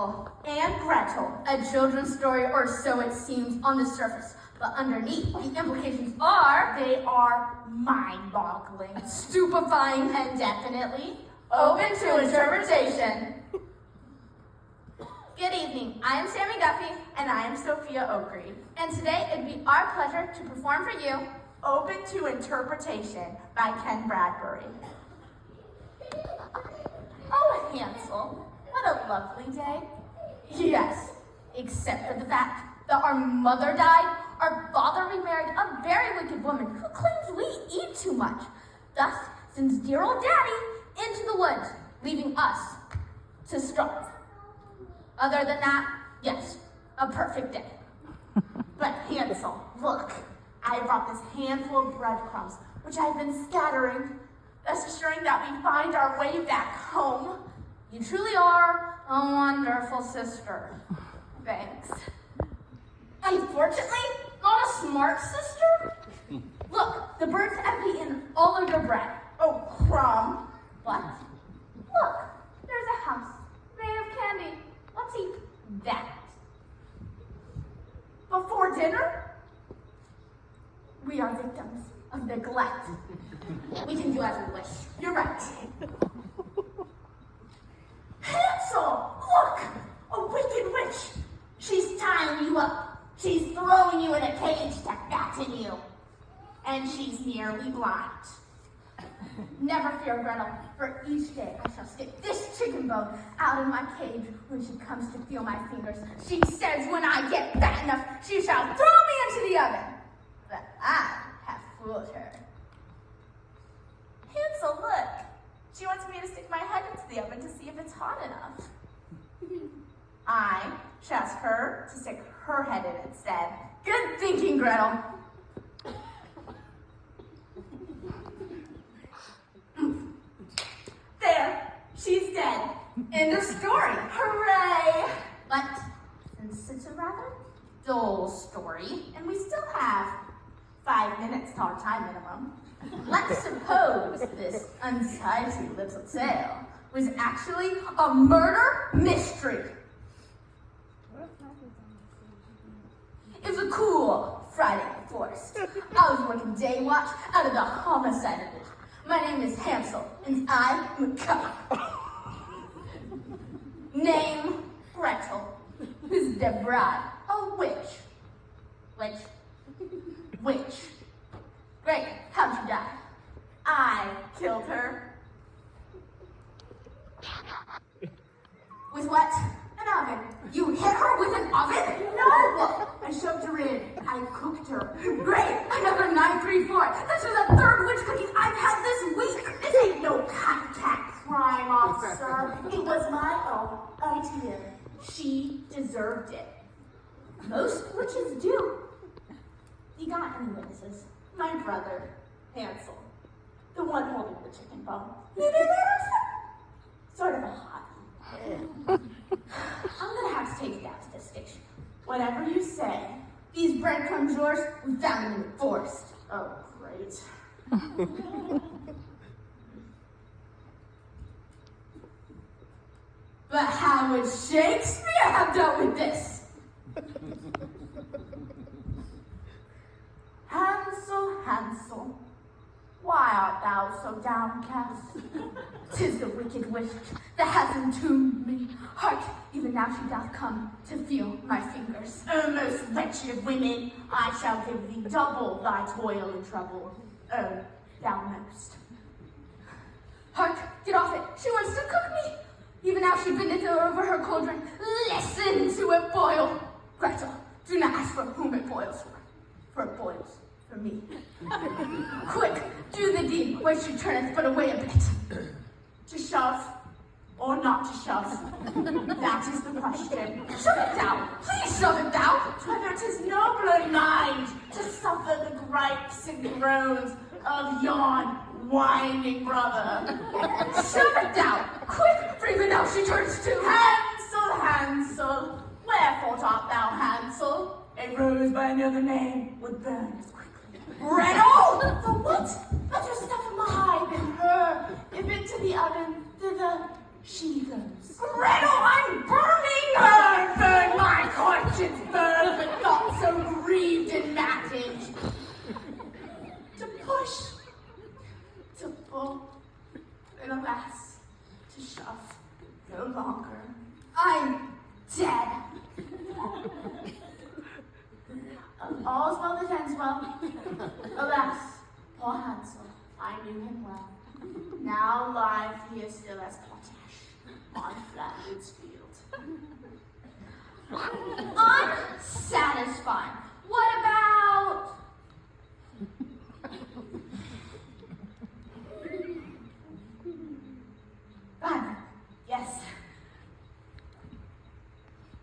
And Gretel, a children's story, or so it seems on the surface. But underneath, the implications are, they are mind-boggling, stupefying, and definitely open to interpretation. Good evening, I am Sammy Guffey, and I am Sophia Oakrey. And today, it'd be our pleasure to perform for you Open to Interpretation by Ken Bradbury. Oh, Hansel, what a lovely day. Yes, except for the fact that our mother died, our father remarried a very wicked woman who claims we eat too much, thus sends dear old daddy into the woods, leaving us to starve. Other than that, yes, a perfect day. But Hansel, look, I brought this handful of breadcrumbs, which I've been scattering, thus assuring that we find our way back home. You truly are a wonderful sister. Thanks. Unfortunately, not a smart sister. Look, the birds have eaten all of your bread. Oh, crumb. But, look, there's a house made of candy. Let's eat that. Before dinner, we are victims of neglect. We can do as we wish. You're right. Hansel, look! A wicked witch! She's tying you up. She's throwing you in a cage to fatten you. And she's nearly blind. Never fear, Gretel, for each day I shall stick this chicken bone out of my cage when she comes to feel my fingers. She says when I get fat enough, she shall throw me into the oven. But I have fooled her. Hansel, look. She wants me to stick my head into the oven to see if it's hot enough. I shall ask her to stick her head in instead. Good thinking, Gretel. There, she's dead. End of story. Hooray! But since it's a rather dull story, and we still have 5 minutes to our time minimum, let's suppose this unsightly little tale was actually a murder mystery. It was a cool Friday in the forest. I was working day watch out of the homicide division. My name is Hansel, and I am a cop. Name, Gretel, who's a dead bride, a witch. Witch. Great, how'd you die? I killed her. With what? An oven. You hit her with an oven? No! I shoved her in. I cooked her. Great! Another 934. This is the third witch cooking I've had this week. This ain't no copycat crime, officer. It was my own idea. She deserved it. Most witches do. You got any witnesses? My brother, Hansel. The one holding the chicken bone. You do that often? Sort of a hobby. I'm gonna have to take you down to the station. Whatever you say. These breadcrumbs yours, we found them in the forest. Oh, great. But how would Shakespeare have dealt with this? Hansel, Hansel, why art thou so downcast? 'Tis the wicked witch that hath entombed me. Hark, even now she doth come to feel my fingers. O most wretched of women, I shall give thee double thy toil and trouble. Oh, thou knowest. Hark, get off it, she wants to cook me. Even now she bendeth over her cauldron. Listen to it boil. Gretel, do not ask for whom it boils for it boils for me. Quick, do the deed, where she turneth but away a bit. To shove, or not to shove? That is the question. Shove it down, please shove it down. Whether 'tis nobler in mind to suffer the gripes and groans of yon whining brother. Shove it down, quick, for even now she turns to Hansel, Hansel. Wherefore art thou Hansel? A rose by another name would burn as quickly. Gretel! For what? Let your stuff alive in her. If into the oven, thither she goes. Gretel, I'm burning! Gretel. Alas, poor Hansel, I knew him well. Now alive, he is still as potash on Flatwoods Field. Unsatisfied. What about... Yes.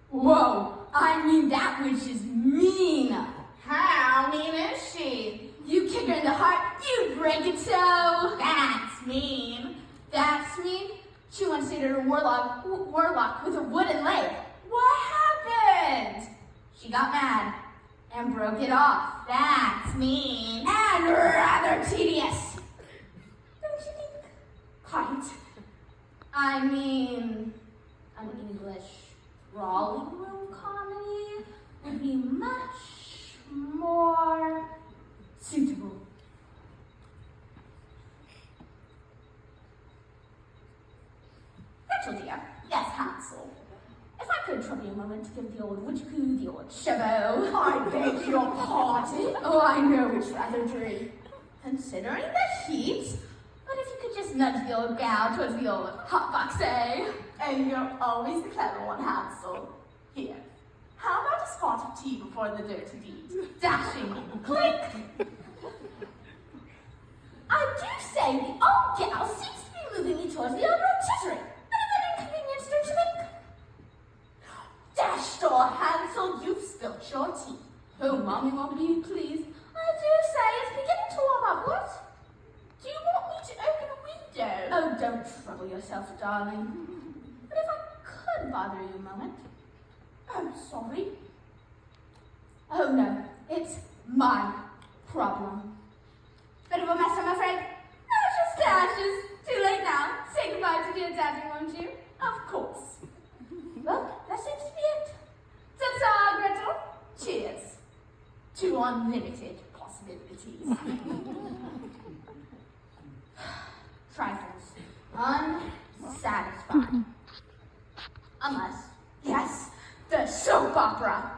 Whoa, I mean that witch is mean. How mean is she? You kick her in the heart, you break it so. That's mean. That's mean? She once dated a warlock with a wooden leg. What happened? She got mad and broke it off. That's mean. And rather tedious. Don't you think? Quite. I mean, an English drawing room comedy would be much more suitable. Gretel dear, yes, Hansel. If I could trouble you a moment to give the old witch-coo the old chevaux. I beg your pardon. Oh, I know it's rather dreary, considering the heat. But if you could just nudge the old gal towards the old hot box, eh? And you're always the clever one, Hansel. Here, how about a spot of tea before the dirty deed? Dashing, clink! I do say the old gal seems to be moving me towards the old rotisserie. Bit of an inconvenience, don't you think? Dash door, Hansel, you've spilt your tea. Oh, Mommy won't be pleased. I do say it's beginning to warm up, what? Do you want me to open a window? Oh, don't trouble yourself, darling. But if I could bother you a moment. I'm sorry. Oh, no, it's my problem. Bit of a mess, I'm afraid. Ashes to ashes. Too late now. Say goodbye to dear Daddy, won't you? Of course. Well, that seems to be it. Ta-ta, Gretel. Cheers to unlimited possibilities. Trifles. Unsatisfied. Unless, yes, the soap opera.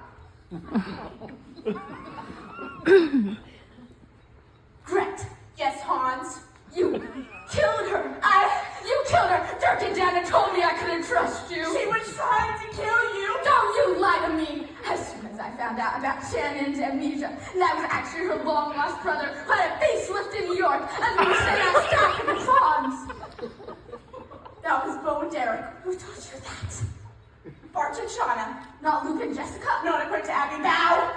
Gret. Yes, Hans. You killed her. You killed her. Dirk and Dana told me I couldn't trust you. She was trying to kill you. Don't you lie to me. As soon as I found out about Shannon's amnesia, that was actually her long-lost brother who had a facelift in New York, and we were sitting on staff in the farms. That was Bo and Derek. Who taught you that? Bart and Shauna. Not Luke and Jessica. Not according to Abby Bow.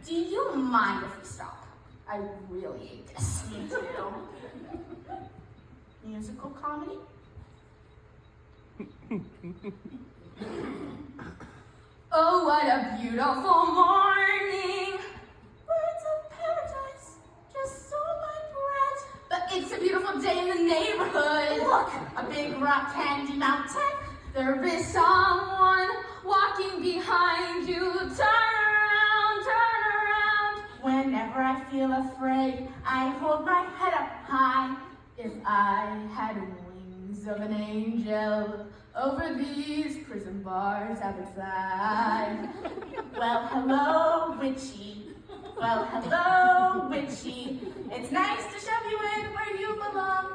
Do you mind if we stop? I really hate this. Me too. Musical comedy? Oh, what a beautiful morning. Birds of paradise, just so my bread. But it's a beautiful day in the neighborhood. Look, a big rock candy mountain. There is someone walking behind you. Turn around, turn around. Whenever I feel afraid, I hold my head up high. If I had wings of an angel, over these prison bars I would fly. Well, hello, witchy. Well, hello, witchy. It's nice to shove you in where you belong.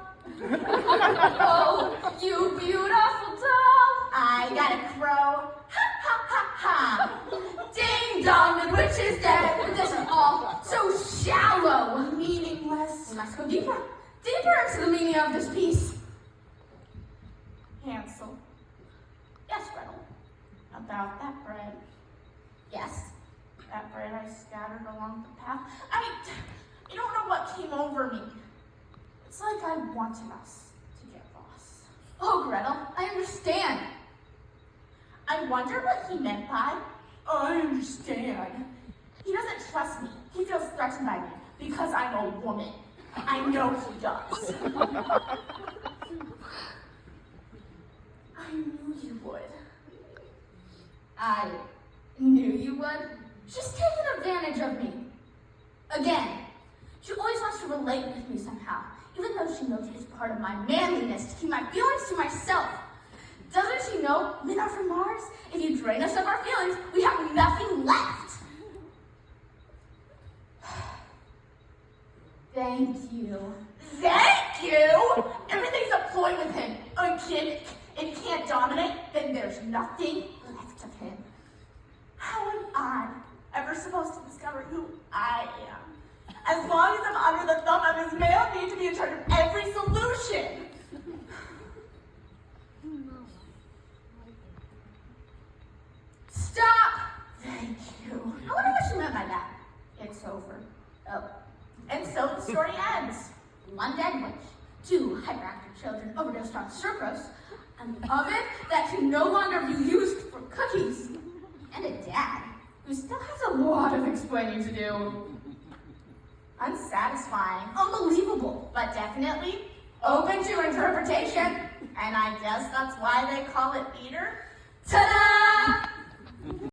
Oh, you beautiful doll. I got a crow. Ha, ha, ha, ha. Ding dong, the witch is dead. But this is all so shallow. Meaningless. We must go deeper. Deeper into the meaning of this piece. Hansel. Yes, Gretel. About that bread. Yes. That bread I scattered along the path. You don't know what came over me. It's like I wanted us to get lost. Oh, Gretel, I understand. I wonder what he meant by, I understand. He doesn't trust me. He feels threatened by me because I'm a woman. I know he does. I knew you would. I knew you would. She's taken advantage of me. Again. She always wants to relate with me somehow, even though she knows it's part of my manliness to keep my feelings to myself. Doesn't she know men are from Mars? If you drain us of our feelings, we have nothing left. Thank you. Thank you? Everything's a ploy with him. A gimmick. If he can't dominate, then there's nothing left of him. How am I ever supposed to discover who I am? As long as I'm under the thumb of his male need to be in charge of every solution. Stop! Thank you. I wonder what she meant by that. It's over. Oh. And so the story ends. One dead witch, 2 hyperactive children overdosed on sucrose, an oven that can no longer be used for cookies, and a dad who still has a lot of explaining to do. Unsatisfying, unbelievable, but definitely open to interpretation. And I guess that's why they call it theater. Ta-da!